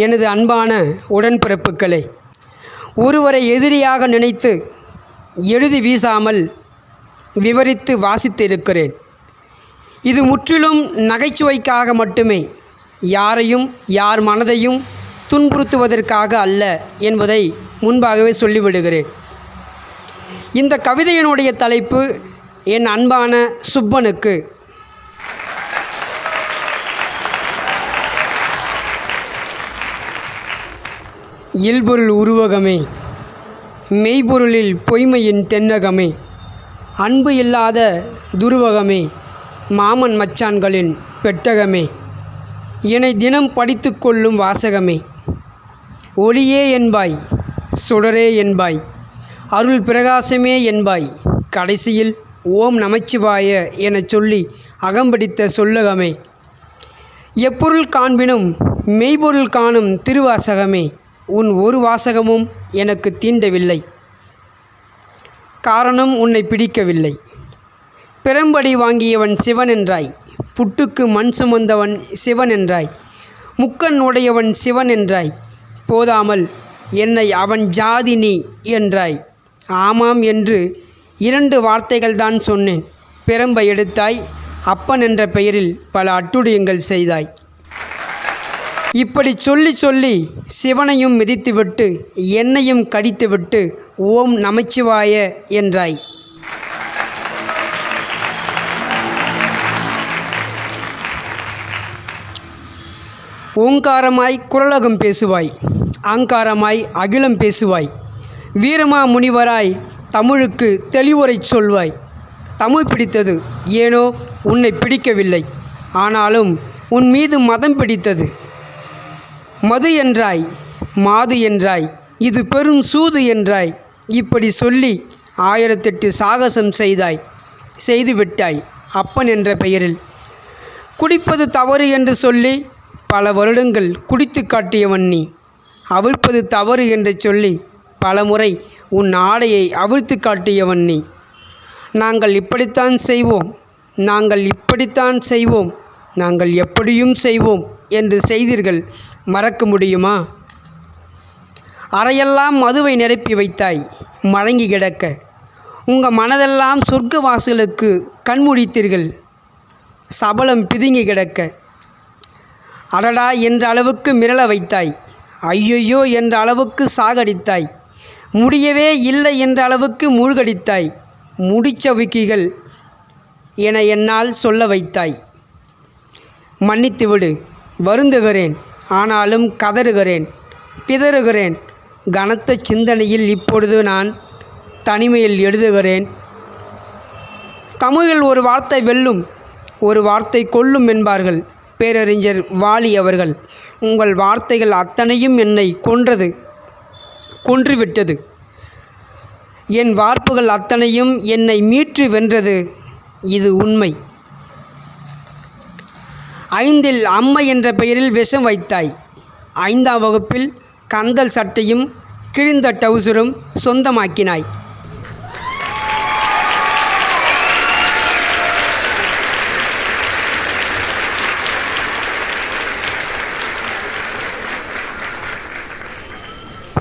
எனது அன்பான உடன்பிறப்புகளே, ஒருவரை எதிரியாக நினைத்து எழுதி வீசாமல் விவரித்து வாசித்திருக்கிறேன். இது முற்றிலும் நகைச்சுவைக்காக மட்டுமே, யாரையும் யார் மனதையும் துன்புறுத்துவதற்காக அல்ல என்பதை முன்பாகவே சொல்லிவிடுகிறேன். இந்த கவிதையினுடைய தலைப்பு என் அன்பான சுப்பனுக்கு. இல்பொருள் உருவகமே, மெய்ப்பொருளில் பொய்மையின் தென்னகமே, அன்பு இல்லாத துருவகமே, மாமன் மச்சான்களின் பெட்டகமே, என்னை தினம் படித்து கொள்ளும் வாசகமே, ஒளியே என்பாய், சுடரே என்பாய், அருள் பிரகாசமே என்பாய், கடைசியில் ஓம் நமச்சிவாய எனச் சொல்லி அகம்பிடித்த சொல்லகமே, எப்பொருள் காண்பினும் மெய்ப்பொருள் காணும் திருவாசகமே, உன் ஒரு வாசகமும் எனக்கு தீண்டவில்லை. காரணம், உன்னை பிடிக்கவில்லை. பெரும்படி வாங்கியவன் சிவன் என்றாய், புட்டுக்கு மண் சுமந்தவன் சிவன் என்றாய், முக்கண் உடையவன் சிவன் என்றாய், போதாமல் என்னை அவன் ஜாதி நீ என்றாய். ஆமாம் என்று 2 வார்த்தைகள்தான் சொன்னேன். பெரும்பை எடுத்தாய், அப்பன் என்ற பெயரில் பல அட்டுழியங்கள் செய்தாய். இப்படி சொல்லி சொல்லி சிவனையும் மிதித்துவிட்டு என்னையும் கடித்துவிட்டு ஓம் நமச்சிவாய என்றாய். ஓங்காரமாய் குரலகம் பேசுவாய், ஆங்காரமாய் அகிலம் பேசுவாய், வீரமா முனிவராய் தமிழுக்கு தெளிவுரை சொல்வாய். தமிழ் பிடித்தது, ஏனோ உன்னை பிடிக்கவில்லை. ஆனாலும் உன் மீது மதம் பிடித்தது. மது என்றாய், மாது என்றாய், இது பெரும் சூது என்றாய். இப்படி சொல்லி 1008 சாகசம் செய்துவிட்டாய் அப்பன் என்ற பெயரில். குடிப்பது தவறு என்று சொல்லி பல வருடங்கள் குடித்து காட்டியவன் நீ. அவிழ்ப்பது தவறு என்று சொல்லி பல முறை உன் ஆடையை அவிழ்த்து காட்டியவன் நீ. நாங்கள் இப்படித்தான் செய்வோம், நாங்கள் இப்படித்தான் செய்வோம், நாங்கள் எப்படியும் செய்வோம் என்று செய்தீர்கள். மறக்க முடியுமா? அறையெல்லாம் மதுவை நிரப்பி வைத்தாய் மடங்கி கிடக்க. உங்கள் மனதெல்லாம் சொர்க்க வாசலுக்கு கண்முடித்தீர்கள் சபலம் பிதுங்கி கிடக்க. அடடா என்ற அளவுக்கு மிரள வைத்தாய், ஐயையோ என்ற அளவுக்கு சாகடித்தாய், முடியவே இல்லை என்ற அளவுக்கு மூழ்கடித்தாய். முடிச்சவிக்கிகள் என என்னால் சொல்ல வைத்தாய். மன்னித்துவிடு, வருந்துகிறேன், ஆனாலும் கதறுகிறேன், பிதறுகிறேன். கனத்த சிந்தனையில் இப்பொழுது நான் தனிமையில் எழுதுகிறேன். தமிழில் ஒரு வார்த்தை வெல்லும், ஒரு வார்த்தை கொல்லும் என்பார்கள் பேரறிஞர் வாலி அவர்கள். உங்கள் வார்த்தைகள் அத்தனையும் என்னை கொன்றுவிட்டது. என் வார்ப்புகள் அத்தனையும் என்னை மீட்டு வென்றது. இது உண்மை. 5இல் அம்மை என்ற பெயரில் விஷம் வைத்தாய். 5ஆம் வகுப்பில் கந்தல் சட்டையும் கிழிந்த டவுசரும் சொந்தமாக்கினாய்.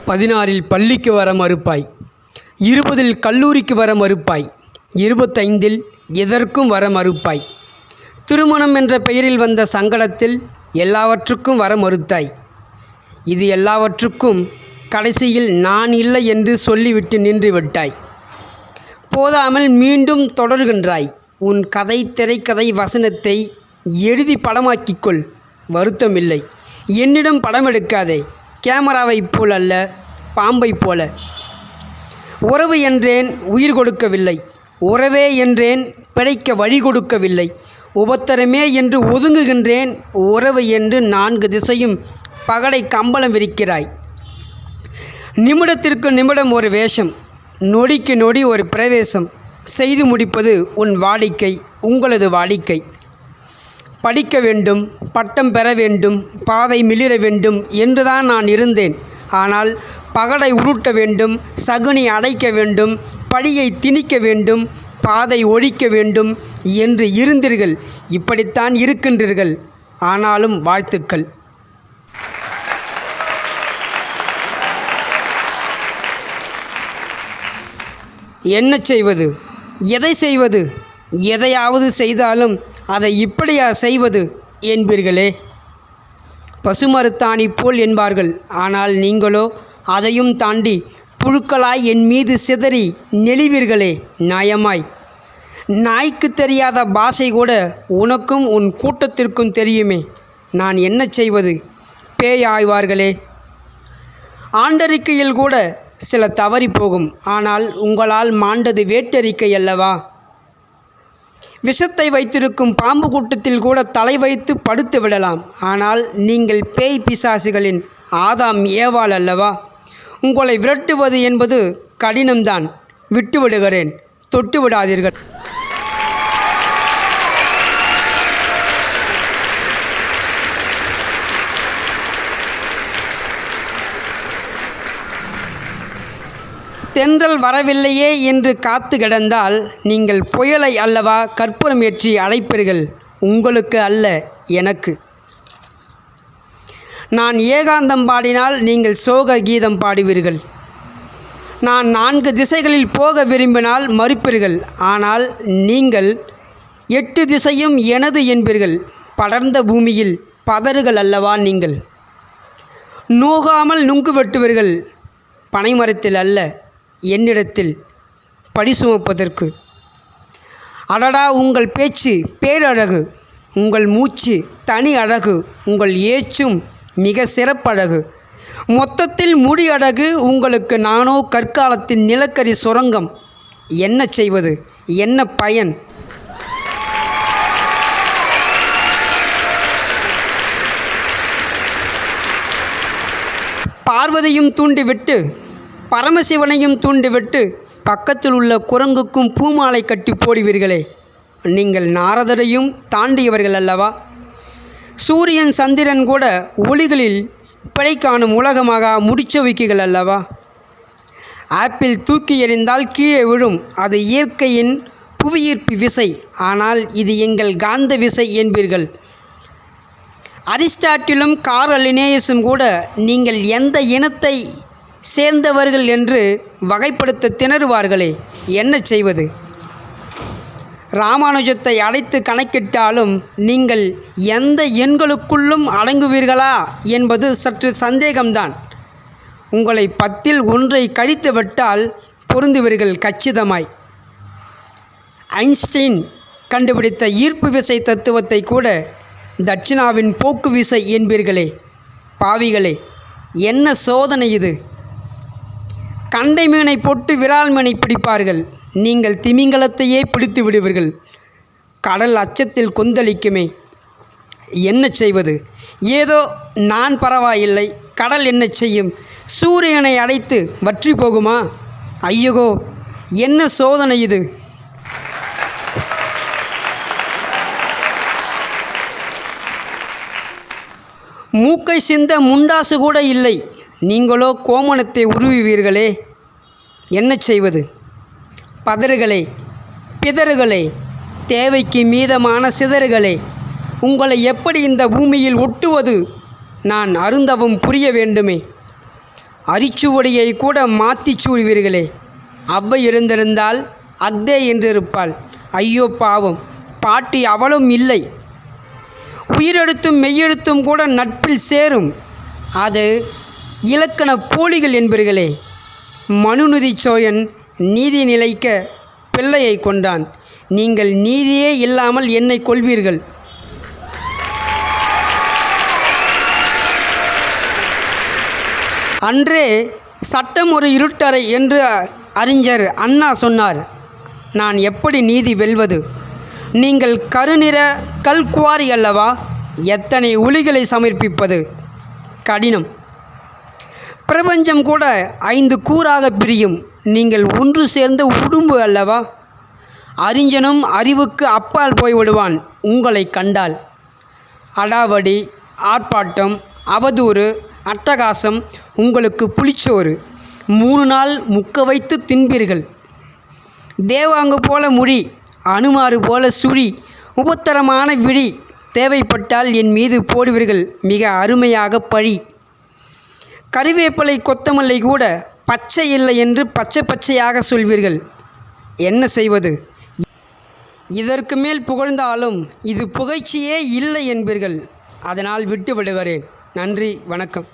பதினாறில் பள்ளிக்கு வர மறுப்பாய். 20இல் கல்லூரிக்கு வர மறுப்பாய். 25இல் எதற்கும் வர மறுப்பாய். திருமணம் என்ற பெயரில் வந்த சங்கடத்தில் எல்லாவற்றுக்கும் வர மறுத்தாய். இது எல்லாவற்றுக்கும் கடைசியில் நான் இல்லை என்று சொல்லிவிட்டு நின்று விட்டாய். போதாமல் மீண்டும் தொடர்கின்றாய். உன் கதை திரைக்கதை வசனத்தை எழுதி படமாக்கிக்கொள், வருத்தமில்லை. என்னிடம் படம் எடுக்காதே, கேமராவைப் போல் அல்ல, பாம்பை போல. உறவு என்றேன், உயிர் கொடுக்கவில்லை. உறவே என்றேன், பிழைக்க வழி கொடுக்கவில்லை. உபத்திரமே என்று ஒதுங்குகின்றேன், உறவு என்று 4 திசையும் பகடை கம்பளம் விரிக்கிறாய். நிமிடத்திற்கு நிமிடம் ஒரு வேஷம், நொடிக்கு நொடி ஒரு பிரவேசம் செய்து முடிப்பது உன் வாடிக்கை, உங்களது வாடிக்கை. படிக்க வேண்டும், பட்டம் பெற வேண்டும், பாதை மிளிர வேண்டும் என்றுதான் நான் இருந்தேன். ஆனால் பகடை உருட்ட வேண்டும், சகுனி அடைக்க வேண்டும், படியை திணிக்க வேண்டும், பாதை ஒழிக்க வேண்டும் என்று இருந்தீர்கள். இப்படித்தான் இருக்கின்றீர்கள். ஆனாலும் வாழ்த்துக்கள். என்ன செய்வது, எதை செய்வது, எதையாவது செய்தாலும் அதை இப்படியா செய்வது என்பீர்களே. பசுமரத்தாணி போல் என்பார்கள். ஆனால் நீங்களோ அதையும் தாண்டி புழுக்களாய் என் மீது சிதறி நெளிவீர்களே நியாயமாய். நாய்க்கு தெரியாத பாஷை கூட உனக்கும் உன் கூட்டத்திற்கும் தெரியுமே. நான் என்ன செய்வது, பேய் ஆய்வார்களே. ஆண்டறிக்கையில் கூட சில தவறி போகும். ஆனால் உங்களால் மாண்டது வேட்டறிக்கை அல்லவா. விஷத்தை வைத்திருக்கும் பாம்பு கூட்டத்தில் கூட தலை வைத்து படுத்து விடலாம். ஆனால் நீங்கள் பேய் பிசாசுகளின் ஆதாம் ஏவாள் அல்லவா. உங்களை விரட்டுவது என்பது கடினம்தான். விட்டுவிடுகிறேன், தொட்டு விடாதீர்கள். தென்றல் வரவில்லையே என்று காத்து கிடந்தால் நீங்கள் புயலை அல்லவா கற்பூரம் ஏற்றி அழைப்பீர்கள். உங்களுக்கு அல்ல, எனக்கு. நான் ஏகாந்தம் பாடினால் நீங்கள் சோக கீதம் பாடுவீர்கள். நான் 4 திசைகளில் போக விரும்பினால் மறுப்பீர்கள். ஆனால் நீங்கள் 8 திசையும் எனது என்பீர்கள். படர்ந்த பூமியில் பதறுகள் அல்லவா நீங்கள். நோகாமல் நுங்கு வெட்டுவீர்கள். பனைமரத்தில் அல்ல, என்னிடத்தில் படி சுமப்பதற்கு. அடடா, உங்கள் பேச்சு பேரழகு, உங்கள் மூச்சு தனி அழகு, உங்கள் ஏச்சும் மிக சிறப்பழகு. மொத்தத்தில் முடி அழகு உங்களுக்கு. நானோ கற்காலத்தின் நிலக்கரி சுரங்கம். என்ன செய்வது, என்ன பயன். பார்வதியும் தூண்டிவிட்டு பரமசிவனையும் தூண்டிவிட்டு பக்கத்தில் உள்ள குரங்குக்கும் பூமாலை கட்டி போடுவீர்களே. நீங்கள் நாரதரையும் தாண்டியவர்கள் அல்லவா. சூரியன் சந்திரன் கூட ஒளிகளில் பிழை காணும் உலகமாக முடிச்சவிக்குகள் அல்லவா. ஆப்பிள் தூக்கி எறிந்தால் கீழே விழும். அது இயற்கையின் புவியீர்ப்பு விசை. ஆனால் இது எங்கள் காந்த விசை என்பீர்கள். அரிஸ்டாட்டிலும் கார்ல் லினேயஸும் கூட நீங்கள் எந்த இனத்தை சேர்ந்தவர்கள் என்று வகைப்படுத்த திணறுவார்களே. என்ன செய்வது. ராமானுஜத்தை அடைத்து கணக்கிட்டாலும் நீங்கள் எந்த எண்களுக்குள்ளும் அடங்குவீர்களா என்பது சற்று சந்தேகம்தான். உங்களை 10ல் 1 கழித்து விட்டால் பொருந்துவீர்கள் கச்சிதமாய். ஐன்ஸ்டீன் கண்டுபிடித்த ஈர்ப்பு விசை தத்துவத்தை கூட தட்சிணாவின் போக்கு விசை என்பீர்களே. பாவிகளே, என்ன சோதனை இது. கண்டை மீனை போட்டு விரால் மீனை பிடிப்பார்கள். நீங்கள் திமிங்கலத்தையே பிடித்து விடுவீர்கள். கடல் அச்சத்தில் கொந்தளிக்குமே. என்ன செய்வது. ஏதோ நான் பரவாயில்லை, கடல் என்ன செய்யும். சூரியனை அடைத்து வற்றி போகுமா. ஐயோ, என்ன சோதனை இது. மூக்கை சிந்த முண்டாசு கூட இல்லை. நீங்களோ கோமணத்தை உருவுவீர்களே. என்ன செய்வது. பதறுகளே, பிதறுகளே, தேவைக்கு மீதமான சிதறுகளே, உங்களை எப்படி இந்த பூமியில் ஒட்டுவது. நான் அருந்தவம் புரிய வேண்டுமே. அரிச்சுவடியை கூட மாற்றிச் சூழ்வீர்களே. அவ்வை இருந்திருந்தால் அத்தே என்றிருப்பாள். ஐயோ பாவம், பாட்டி அவளும் இல்லை. உயிரெழுத்தும் மெய்யெழுத்தும் கூட நட்பில் சேரும். அது இலக்கண போலிகள் என்பீர்களே. மனுநீதி சோழன் நீதி நிலைக்க பிள்ளையை கொண்டான். நீங்கள் நீதியே இல்லாமல் என்னை கொள்வீர்கள். அன்றே சட்டம் ஒரு இருட்டறை என்று அறிஞர் அண்ணா சொன்னார். நான் எப்படி நீதி வெல்வது. நீங்கள் கருநிற கல்குவாரி அல்லவா. எத்தனை ஒளிகளை சமர்ப்பிப்பது கடினம். பிரபஞ்சம் கூட 5 கூறாக பிரியும். நீங்கள் ஒன்று சேர்ந்த உடும்பு அல்லவா. அறிஞனும் அறிவுக்கு அப்பால் போய்விடுவான் உங்களை கண்டால். அடாவடி, ஆர்ப்பாட்டம், அவதூறு, அட்டகாசம் உங்களுக்கு புளிச்சோறு. 3 நாள் முக்க வைத்து தின்பீர்கள். தேவாங்கு போல முடி, அனுமாறு போல சுழி, உபத்தரமான விழி. தேவைப்பட்டால் என் மீது போடுவீர்கள் மிக அருமையாக பழி. கறிவேப்பிலை கொத்தமல்லி கூட பச்சை இல்லை என்று பச்சை பச்சையாக சொல்வீர்கள். என்ன செய்வது? இதற்கு மேல் புகழ்ந்தாலும் இது புகழ்ச்சியே இல்லை என்பீர்கள். அதனால் விட்டு விடுகிறேன். நன்றி, வணக்கம்.